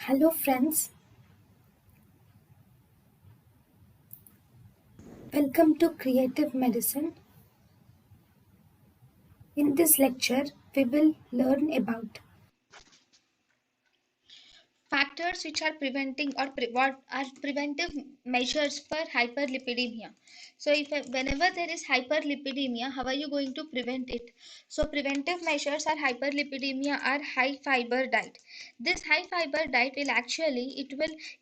Hello friends, welcome to Creative Medicine. In this lecture, we will learn about factors which are preventing or what are preventive measures for hyperlipidemia. So if whenever there is hyperlipidemia, how are you going to prevent it? So preventive measures are hyperlipidemia are high fiber diet. This high fiber diet will actually it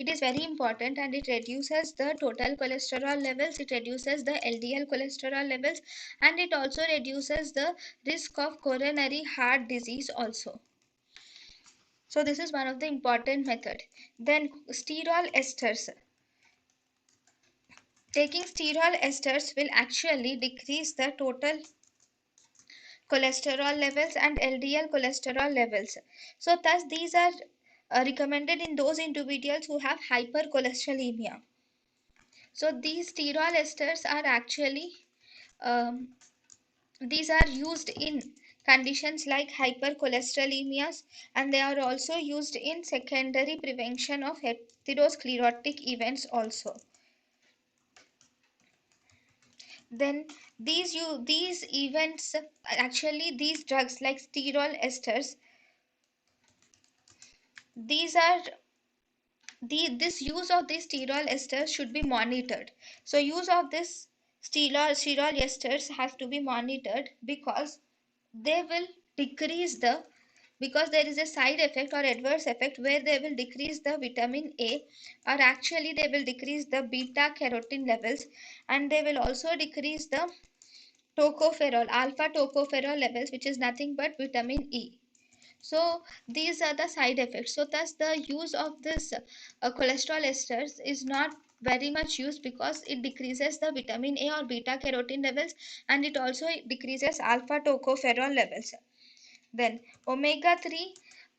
is very important, and it reduces the total cholesterol levels, it reduces the LDL cholesterol levels, and it also reduces the risk of coronary heart disease also. So this is one of the important method. Then sterol esters. Taking sterol esters will actually decrease the total cholesterol levels and LDL cholesterol levels. So thus these are recommended in those individuals who have hypercholesterolemia. So these sterol esters are actually um, these are used in conditions like hypercholesterolemias, and they are also used in secondary prevention of atherosclerotic events also. Then these events, actually these drugs like sterol esters, these are this use of these sterol esters should be monitored. So use of this sterol esters have to be monitored because they will decrease the because there is a side effect or adverse effect where they will decrease the vitamin A, or actually they will decrease the beta carotene levels, and they will also decrease the tocopherol alpha tocopherol levels, which is nothing but vitamin E. So these are the side effects. So thus the use of this cholesterol esters is not very much used because it decreases the vitamin A or beta carotene levels, and it also decreases alpha tocopherol levels. Then omega 3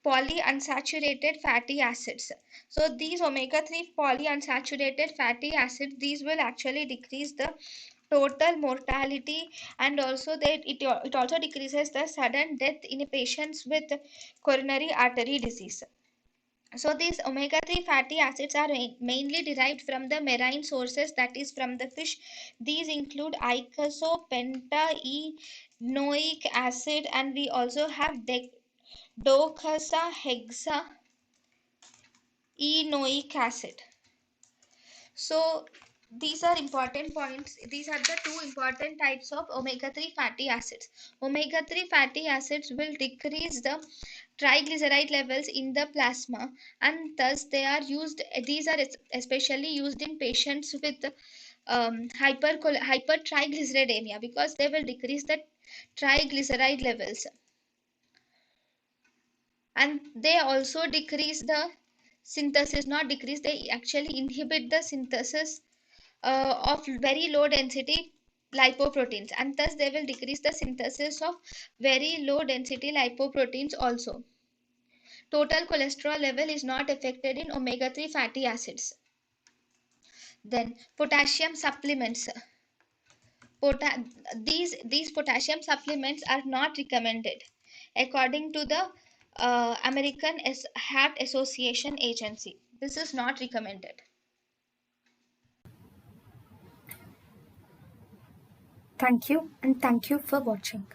polyunsaturated fatty acids. So these omega 3 polyunsaturated fatty acids, these will actually decrease the total mortality, and also it also decreases the sudden death in patients with coronary artery disease. So these omega 3 fatty acids are mainly derived from the marine sources, that is from the fish. These include icosapentaenoic acid, and we also have docosahexaenoic acid. So these are important points. These are the two important types of omega 3 fatty acids. Omega 3 fatty acids will decrease the triglyceride levels in the plasma, and thus they are used. These are especially used in patients with hypertriglyceridemia, because they will decrease the triglyceride levels, and they also decrease the synthesis, not decrease, they actually inhibit the synthesis of very low density lipoproteins, and thus they will decrease the synthesis of very low density lipoproteins also. Total cholesterol level is not affected in omega 3 fatty acids. Then potassium supplements. These potassium supplements are not recommended according to the American Heart Association agency. This is not recommended. thank you and thank you for watching.